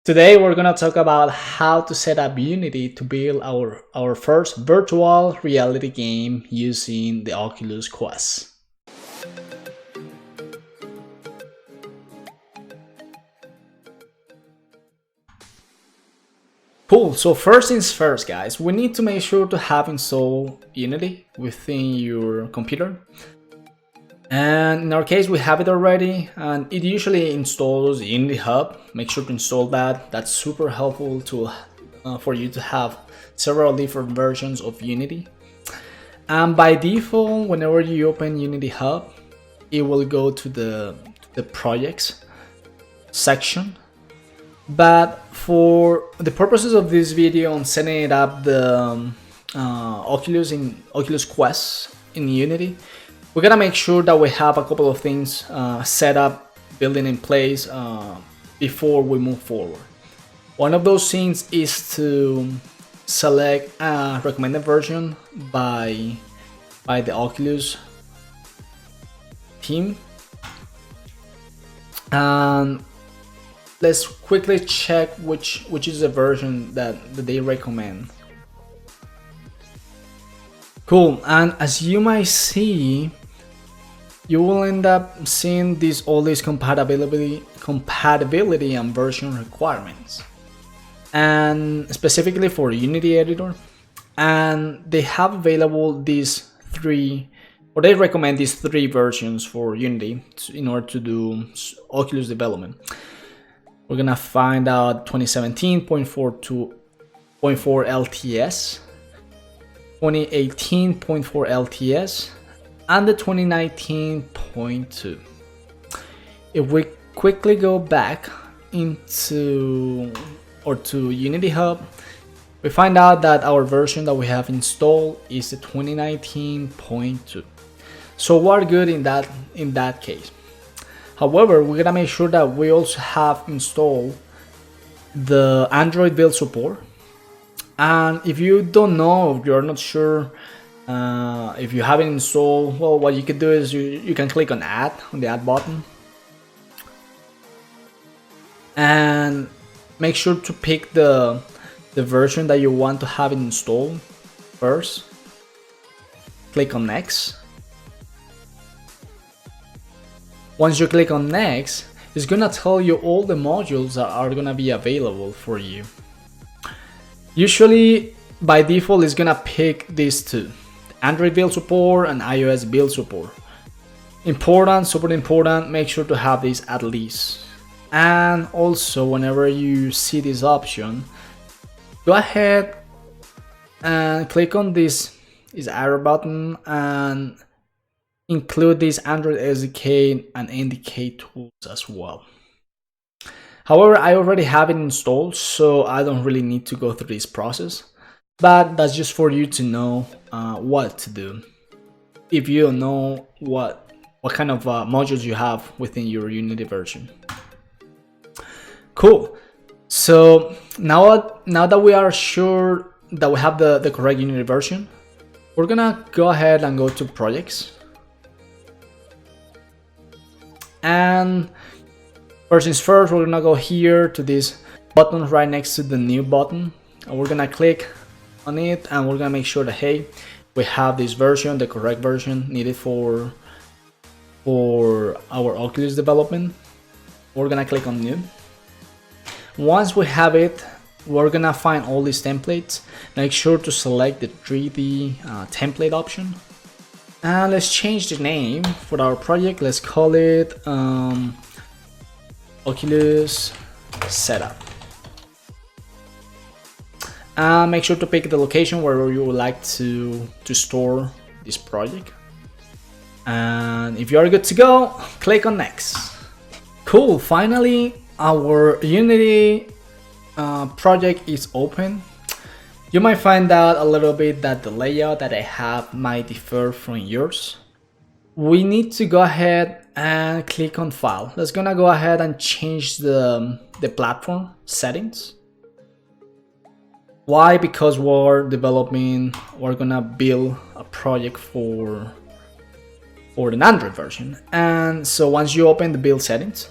Today we're gonna talk about how to set up Unity to build our first virtual reality game using the Oculus Quest. Cool, so first things first guys, we need to make sure to have installed Unity within your computer. And in our case, we have it already, and it usually installs Unity Hub. Make sure to install that. That's super helpful for you to have several different versions of Unity. And by default, whenever you open Unity Hub, it will go to the projects section. But for the purposes of this video on setting it up the Oculus Quest in Unity, we gotta make sure that we have a couple of things set up, building in place before we move forward. One of those things is to select a recommended version by the Oculus team. And let's quickly check which is the version that they recommend. Cool, and as you might see, you will end up seeing all these compatibility and version requirements, and specifically for Unity editor. And they have available these three, or they recommend these three versions for Unity in order to do Oculus development. We're gonna find out 2017.4 LTS, 2018.4 LTS, and the 2019.2. If we quickly go back to Unity Hub, we find out that our version that we have installed is the 2019.2. So we're good in that case. However, we're gonna make sure that we also have installed the Android build support. And if you don't know, if you're not sure, if you haven't installed, well, what you can do is you can click on the add button, and make sure to pick the version that you want to have it installed first. Click on next. Once you click on next, it's gonna tell you all the modules that are gonna be available for you. Usually by default it's gonna pick these two: Android build support and iOS build support. Super important, make sure to have this at least. And also, whenever you see this option, go ahead and click on this arrow button and include this Android SDK and NDK tools as well. However, I already have it installed, so I don't really need to go through this process. But that's just for you to know what to do if you don't know what kind of modules you have within your Unity version. Cool. So now that we are sure that we have the correct Unity version, we're gonna go ahead and go to projects. And first things first, we're gonna go here to this button right next to the new button, and we're gonna click on it, and we're gonna make sure that, hey, we have this version, the correct version needed for our Oculus development. We're gonna click on new. Once we have it, we're gonna find all these templates. Make sure to select the 3D template option, and let's change the name for our project. Let's call it Oculus Setup. Make sure to pick the location where you would like to store this project. And if you are good to go, click on next. Cool, finally our Unity project is open. You might find out a little bit that the layout that I have might differ from yours. We need to go ahead and click on file. Let's gonna go ahead and change the platform settings. Why? Because we're gonna build a project for an Android version. And so once you open the build settings,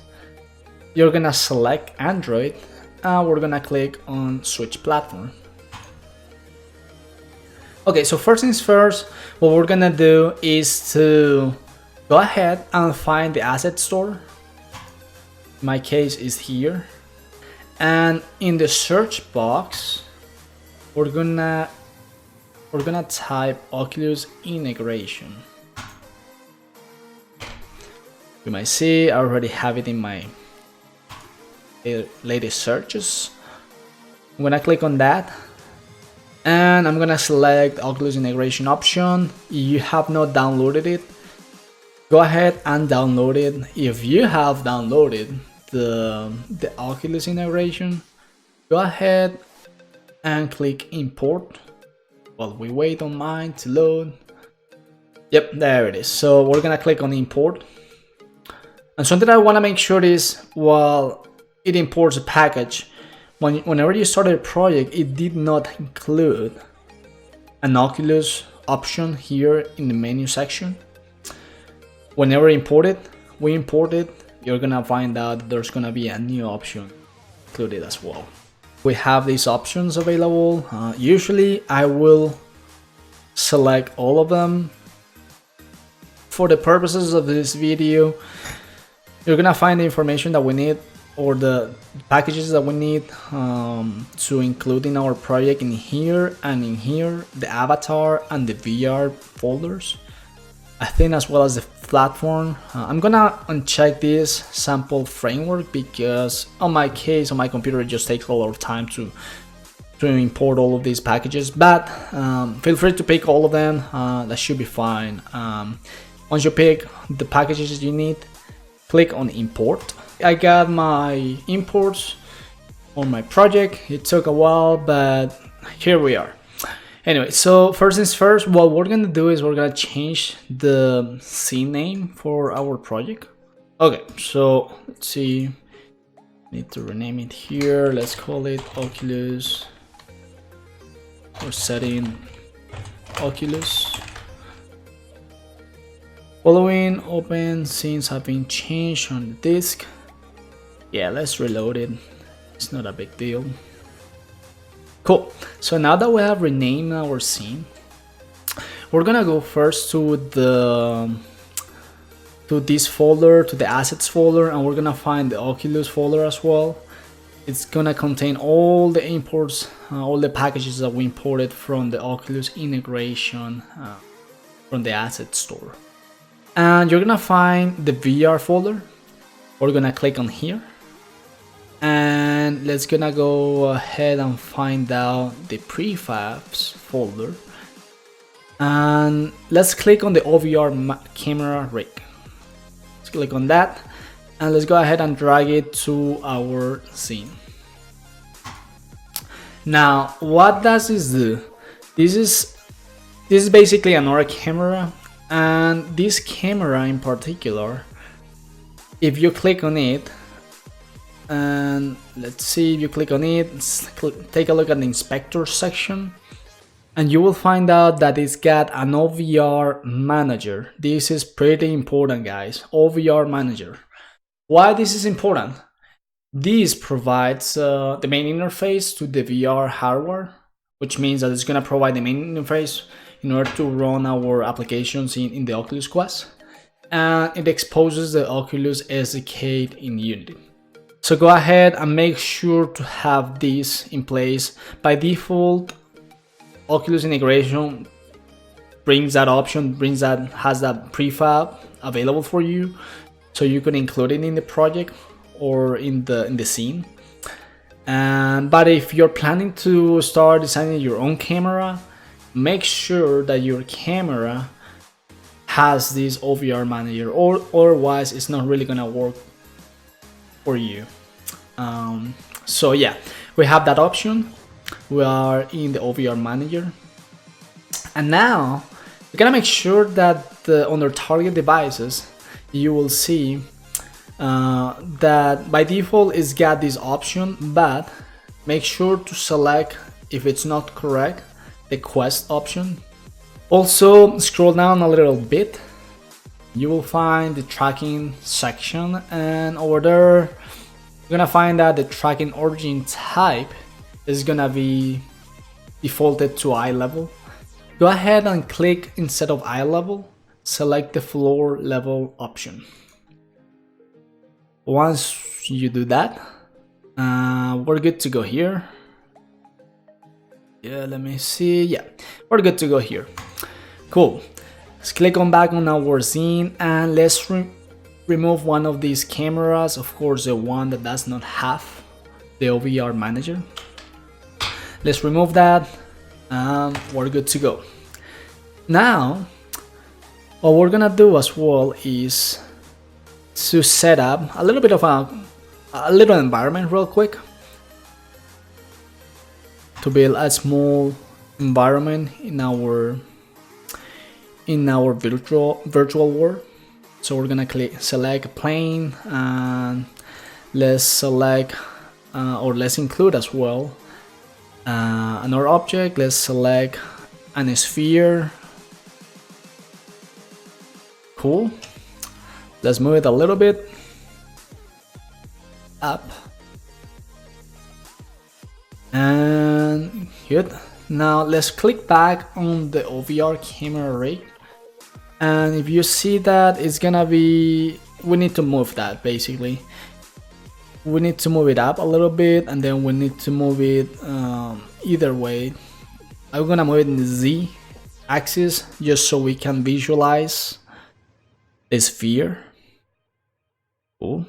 you're gonna select Android and we're gonna click on switch platform. Okay, so first things first, what we're gonna do is to go ahead and find the asset store. In my case is here, and in the search box we're gonna type Oculus Integration. You might see I already have it in my latest searches. I'm gonna click on that, and I'm gonna select Oculus Integration option. If you have not downloaded it, go ahead and download it. If you have downloaded the Oculus Integration, go ahead and click import while we wait on mine to load. Yep, there it is. So we're gonna click on import, and something I want to make sure is while it imports a package, whenever you started a project, it did not include an Oculus option here in the menu section. Whenever we import it, you're gonna find out there's gonna be a new option included as well. We have these options available. Usually I will select all of them. For the purposes of this video, you're gonna find the information that we need, or the packages that we need to include in our project in here, and in here the avatar and the VR folders, I think, as well as the platform. I'm gonna uncheck this sample framework because on my computer it just takes a lot of time to import all of these packages, but feel free to pick all of them. That should be fine. Once you pick the packages you need, click on import. I got my imports on my project. It took a while, but here we are. Anyway, so first things first, what we're gonna do is we're gonna change the scene name for our project. Okay, so let's see, need to rename it here. Let's call it Oculus, or setting Oculus. Following open scenes have been changed on the disk. Yeah, let's reload it. It's not a big deal. Cool. So now that we have renamed our scene, we're gonna go first to this folder, to the assets folder, and we're gonna find the Oculus folder as well. It's gonna contain all the imports, all the packages that we imported from the Oculus Integration from the asset store. And you're gonna find the VR folder. We're gonna click on here, and let's gonna go ahead and find out the prefabs folder, and let's click on the OVRCameraRig. Let's click on that, and let's go ahead and drag it to our scene. Now, what does this do? This is basically another camera, and this camera in particular, if you click on it, and let's see, if you click on it, take a look at the inspector section, and you will find out that it's got an OVRManager. This is pretty important, guys. OVRManager. Why this is important? This provides the main interface to the VR hardware, which means that it's going to provide the main interface in order to run our applications in the Oculus Quest, and it exposes the Oculus SDK in Unity. So go ahead and make sure to have this in place. By default, Oculus Integration brings that option, has that prefab available for you, so you can include it in the project or in the scene. But if you're planning to start designing your own camera, make sure that your camera has this OVRManager, or otherwise it's not really gonna work for you. So yeah, we have that option. We are in the OVRManager, and now we're gonna make sure that on our target devices you will see that by default it's got this option, but make sure to select, if it's not correct, the Quest option. Also, scroll down a little bit, you will find the tracking section, and over there you're You're gonna find that the tracking origin type is gonna be defaulted to eye level. Go ahead and click instead of eye level, select the floor level option. Once you do that, we're good to go here. Yeah, let me see. Yeah, we're good to go here. Cool. Let's click on back on our scene and let's remove one of these cameras, of course the one that does not have the OVRManager. Let's remove that and we're good to go. Now what we're gonna do as well is to set up a little bit of a little environment real quick, to build a small environment in our virtual world. So we're gonna select plane and let's select or let's include as well another object. Let's select an sphere. Cool. Let's move it a little bit up and good. Now let's click back on the OVRCameraRig, and if you see that it's gonna be, we need to move that basically. We need to move it up a little bit and then we need to move it either way. I'm gonna move it in the Z axis just so we can visualize the sphere. Cool.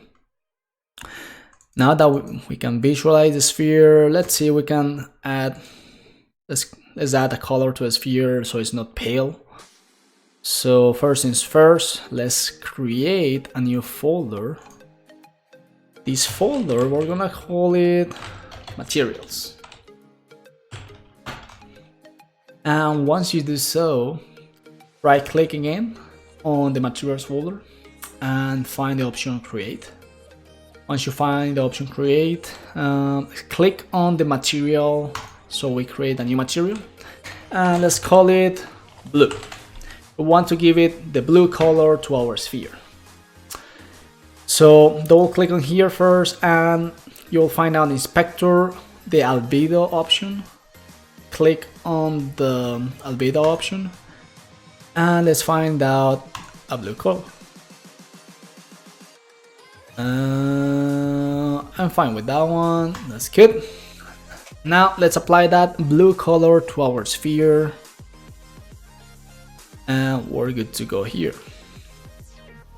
Now that we can visualize the sphere, let's see, we can add, let's add a color to a sphere so it's not pale. So first things first, let's create a new folder. This folder, we're gonna call it materials. And once you do so, right click again on the materials folder and find the option create. Once you find the option create, click on the material, so we create a new material, and let's call it blue. We want to give it the blue color to our sphere. So double click on here first and you'll find out inspector, the albedo option. Click on the albedo option and let's find out a blue color. I'm fine with that one, that's good. Now let's apply that blue color to our sphere and we're good to go here.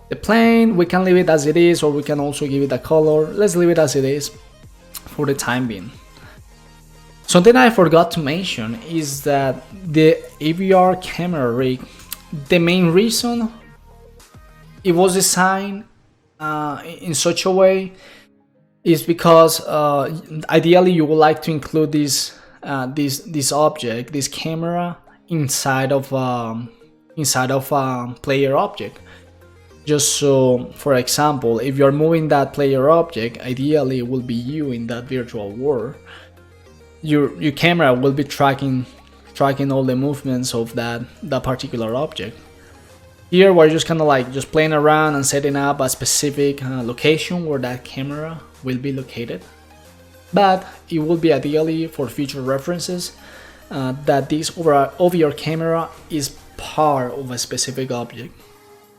The plane, we can leave it as it is or we can also give it a color. Let's leave it as it is for the time being. Something I forgot to mention is that the OVRCameraRig, the main reason it was designed in such a way is because ideally you would like to include this object, this camera, inside of a player object. Just so, for example, if you're moving that player object, ideally it will be you in that virtual world. Your camera will be tracking all the movements of that particular object. Here we're just kind of like just playing around and setting up a specific location where that camera will be located. But it will be ideally for future references that this OVR camera is part of a specific object.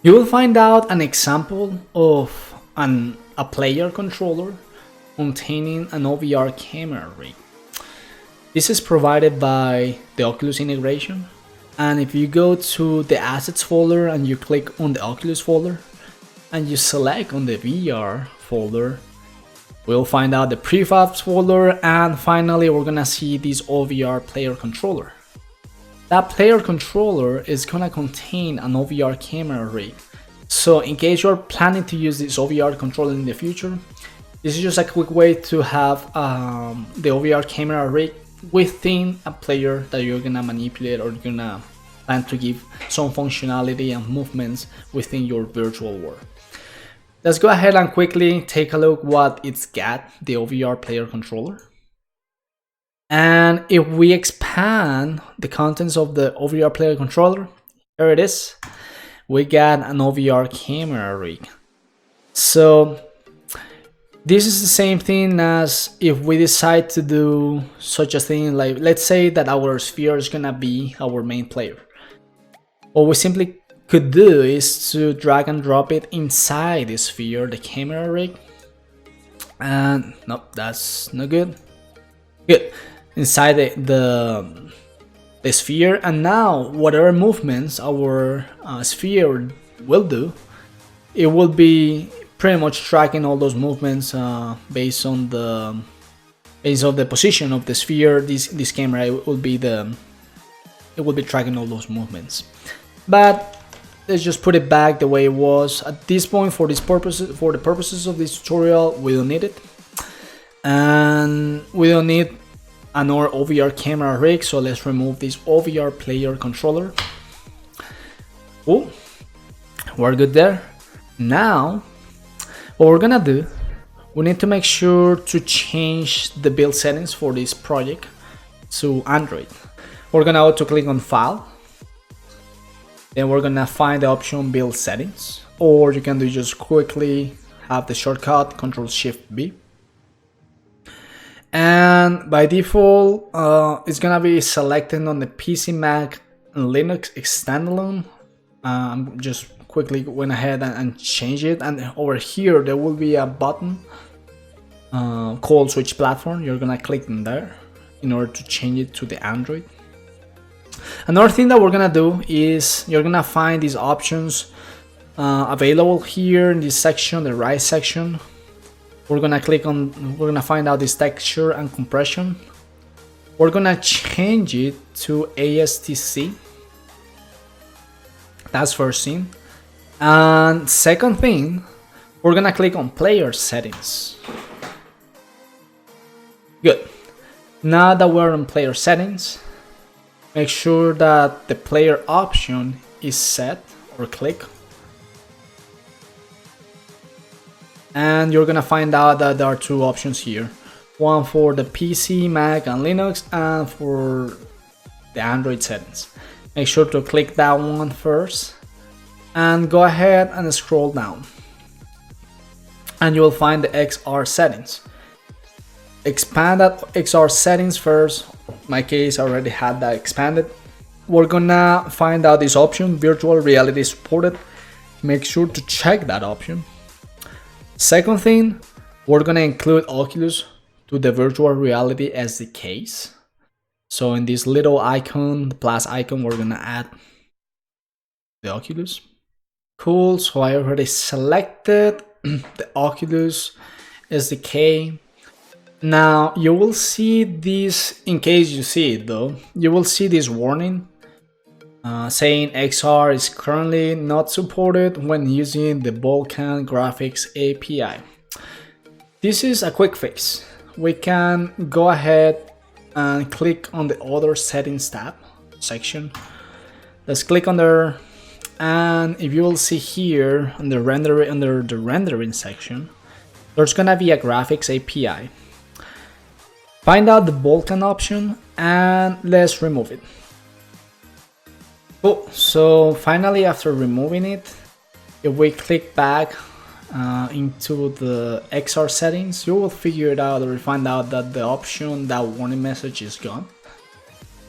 You will find out an example of a player controller containing an OVRCameraRig. This is provided by the Oculus Integration, and if you go to the assets folder and you click on the Oculus folder and you select on the VR folder, we'll find out the prefabs folder, and finally we're gonna see this OVR player controller. That player controller is gonna contain an OVRCameraRig. So in case you're planning to use this OVR controller in the future, this is just a quick way to have the OVRCameraRig within a player that you're gonna manipulate or you're gonna plan to give some functionality and movements within your virtual world. Let's go ahead and quickly take a look what it's got, the OVR player controller. And if we expand the contents of the OVR player controller, here it is. We got an OVRCameraRig. So This is the same thing as if we decide to do such a thing, like let's say that our sphere is gonna be our main player. What we simply could do is to drag and drop it inside the sphere, the camera rig. And nope, that's not good. Good. Inside the sphere, and now whatever movements our sphere will do, it will be pretty much tracking all those movements based on the position of the sphere. This camera it will be tracking all those movements. But let's just put it back the way it was at this point. For the purposes of this tutorial, we don't need it, and we don't need another OVRCameraRig. So let's remove this OVR player controller. Oh, we're good there. Now what we're gonna do, we need to make sure to change the build settings for this project to Android. We're gonna auto click on File, then we're gonna find the option Build Settings, or you can do just quickly have the shortcut Ctrl+Shift+B, and by default it's gonna be selected on the PC, Mac, and Linux standalone. I'm just quickly went ahead and changed it, and over here there will be a button called Switch Platform. You're gonna click in there in order to change it to the Android. Another thing that we're gonna do is you're gonna find these options available here in this section, the right section. We're gonna find out this texture and compression. We're gonna change it to ASTC. That's first thing. And second thing, we're gonna click on player settings. Good. Now that we're on player settings, make sure that the player option is set or click. And you're gonna find out that there are two options here. One for the PC, Mac, and Linux, and for the Android settings. Make sure to click that one first and go ahead and scroll down. And you will find the XR settings. Expand that XR settings first. In my case, I already had that expanded. We're gonna find out this option, virtual reality supported. Make sure to check that option. Second thing, we're gonna include Oculus to the virtual reality SDKs. So in this little icon, the plus icon, we're gonna add the Oculus. Cool, so I already selected the Oculus SDK. Now you will see this, in case you see it though, you will see this warning saying XR is currently not supported when using the Vulkan Graphics API. This is a quick fix. We can go ahead and click on the other settings tab section. Let's click on there, and if you will see here under the rendering section, there's gonna be a graphics API. Find out the Vulkan option and let's remove it. Cool. So finally, after removing it, if we click back into the XR settings, you will figure it out or find out that the option, that warning message, is gone.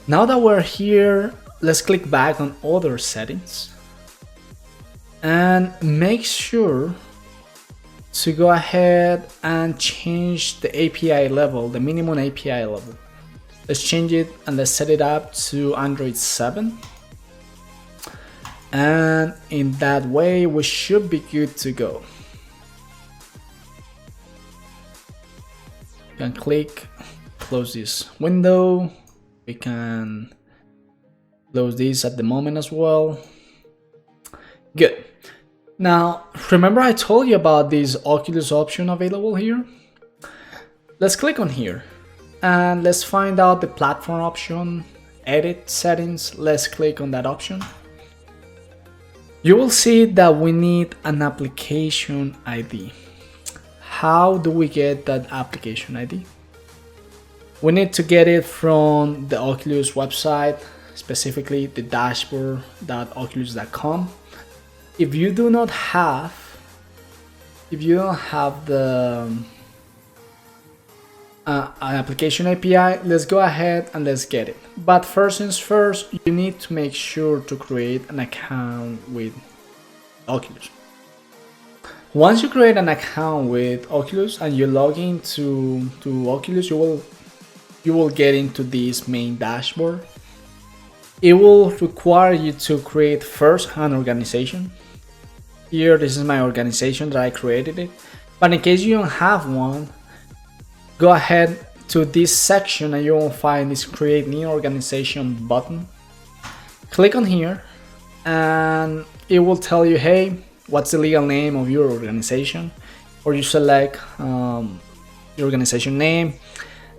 Now that we're here, let's click back on other settings and make sure to go ahead and change the API level, the minimum API level. Let's change it and let's set it up to Android 7. And in that way, we should be good to go. You can click, close this window. We can close this at the moment as well. Good. Now, remember I told you about this Oculus option available here? Let's click on here and let's find out the platform option, edit settings. Let's click on that option. You will see that we need an application ID. How do we get that application ID? We need to get it from the Oculus website, specifically the dashboard.oculus.com. If you don't have the an application API, let's go ahead and let's get it. But first things first, you need to make sure to create an account with Oculus. Once you create an account with Oculus and you log into Oculus, you will get into this main dashboard. It will require you to create first an organization. Here, this is my organization that I created it. But in case you don't have one, go ahead to this section and you will find this create new organization button. Click on here and it will tell you, hey, what's the legal name of your organization? Or you select your organization name.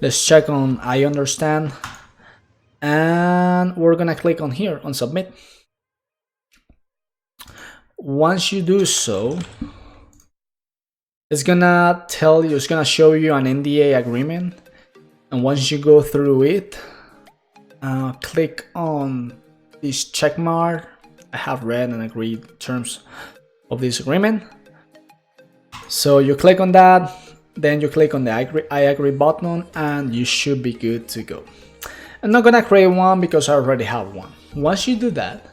Let's check on I understand. And we're gonna click on here on submit. Once you do so, it's gonna tell you, it's gonna show you an NDA agreement. And once you go through it, click on this check mark. I have read and agreed terms of this agreement. So you click on that, then you click on the I agree button and you should be good to go. I'm not gonna create one because I already have one. Once you do that,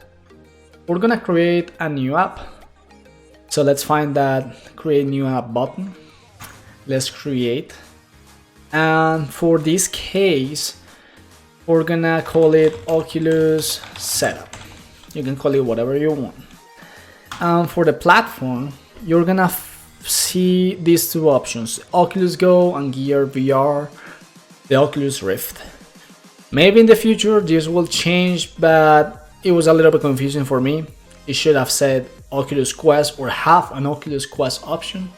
we're gonna create a new app. So let's find that create new app button. Let's create. And for this case, we're gonna call it Oculus Setup. You can call it whatever you want. For the platform, you're gonna see these two options, Oculus Go and Gear VR, the Oculus Rift. Maybe in the future this will change, but it was a little bit confusing for me. It should have said Oculus Quest or have an Oculus Quest option.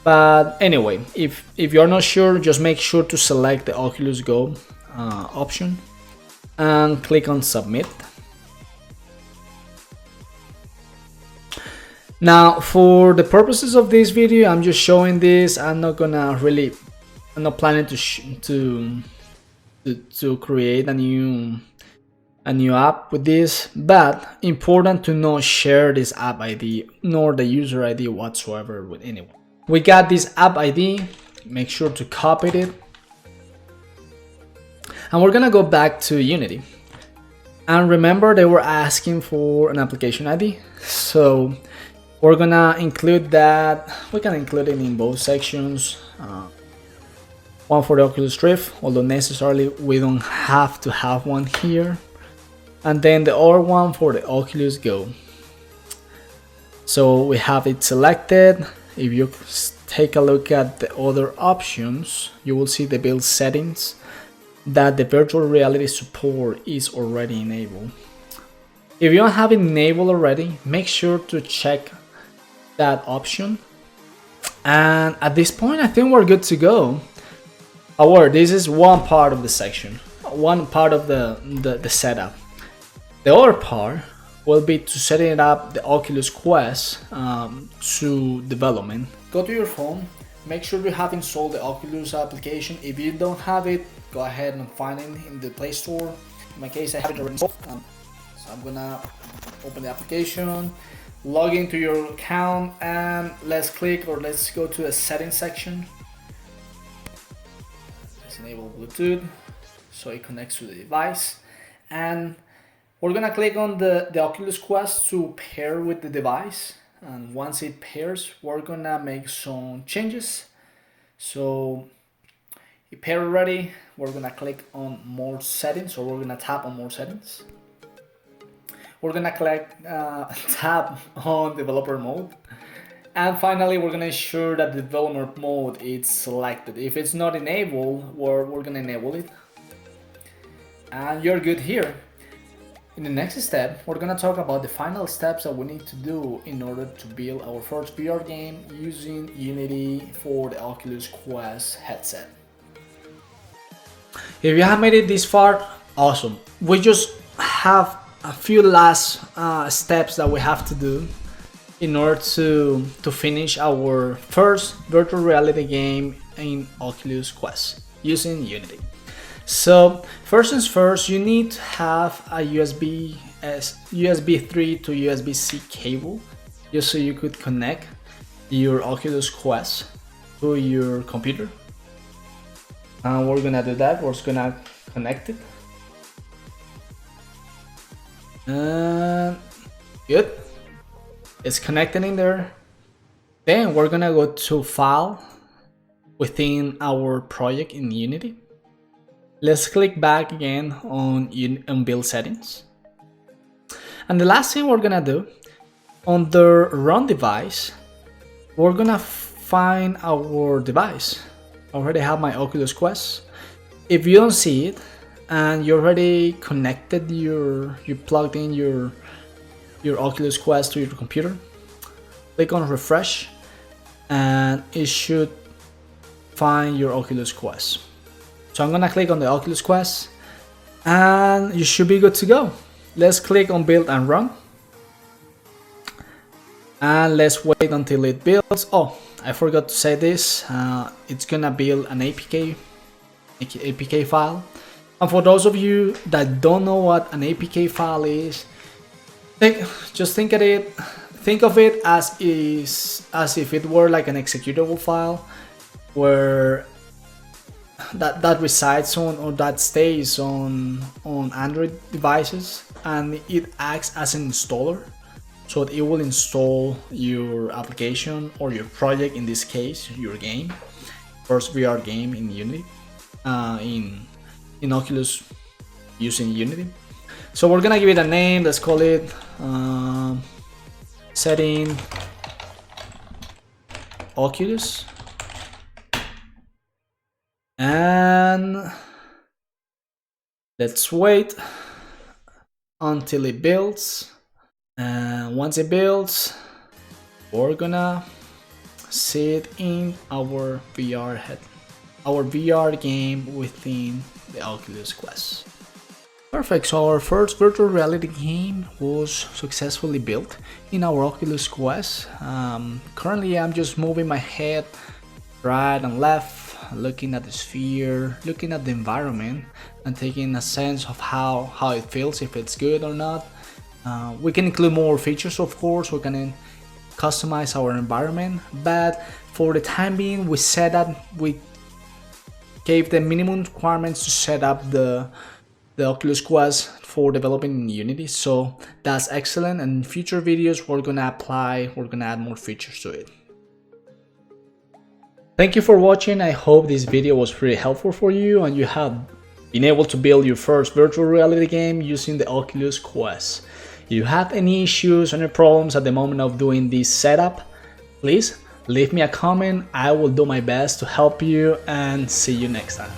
But anyway, if you're not sure, just make sure to select the Oculus Go option and click on submit. Now, for the purposes of this video, I'm just showing this. I'm not planning to create a new app with this, but important to not share this app ID nor the user ID whatsoever with anyone. We got this app ID, make sure to copy it, and we're gonna go back to Unity. And remember, they were asking for an application ID, so we're gonna include that. We can include it in both sections. One for the Oculus Rift, although necessarily we don't have to have one here. And then the other one for the Oculus Go. So we have it selected. If you take a look at the other options, you will see the build settings that the virtual reality support is already enabled. If you don't have it enabled already, make sure to check that option. And at this point, I think we're good to go. However, this is one part of the section, one part of the setup. The other part will be to setting up the Oculus Quest to development. Go to your phone, make sure you have installed the Oculus application. If you don't have it, go ahead and find it in the Play Store. In my case, I have it already installed. So I'm gonna open the application, log into your account, and let's go to the settings section. Let's enable Bluetooth so it connects to the device, and we're gonna click on the Oculus Quest to pair with the device. And once it pairs, we're gonna make some changes. So it paired already, we're gonna click on more settings, or we're gonna tap on more settings. We're gonna tap on developer mode, and finally we're gonna ensure that the developer mode is selected. If it's not enabled, we're gonna enable it, and you're good here. In the next step, we're gonna talk about the final steps that we need to do in order to build our first VR game using Unity for the Oculus Quest headset. If you have made it this far, awesome. We just have a few last steps that we have to do in order to finish our first virtual reality game in Oculus Quest using Unity. So first things first, you need to have a USB 3 to USB-C cable, just so you could connect your Oculus Quest to your computer. And we're gonna do that. We're just gonna connect it. And good. It's connected in there. Then we're gonna go to File within our project in Unity. Let's click back again on Build Settings. And the last thing we're gonna do, on the Run device, we're gonna find our device. I already have my Oculus Quest. If you don't see it and you already connected you plugged in your Oculus Quest to your computer, click on Refresh and it should find your Oculus Quest. So I'm gonna click on the Oculus Quest and you should be good to go. Let's click on Build and Run. And let's wait until it builds. Oh, I forgot to say this. It's gonna build an APK file. And for those of you that don't know what an APK file is, think of it as if it were like an executable file where that resides on, or that stays on Android devices, and it acts as an installer. So it will install your application or your project, in this case your game, first VR game in Unity, in Oculus using Unity. So we're gonna give it a name. Let's call it Setting Oculus, and let's wait until it builds. And once it builds, we're gonna see it in our VR game within the Oculus Quest. Perfect, so our first virtual reality game was successfully built in our Oculus Quest. Currently I'm just moving my head right and left, looking at the sphere, looking at the environment, and taking a sense of how it feels, if it's good or not. We can include more features, of course. We can customize our environment, but for the time being we gave the minimum requirements to set up the Oculus Quest for developing in Unity. So that's excellent, and in future videos we're gonna add more features to it. Thank you for watching. I hope this video was pretty helpful for you and you have been able to build your first virtual reality game using the Oculus Quest. If you have any issues or any problems at the moment of doing this setup, please leave me a comment. I will do my best to help you, and see you next time.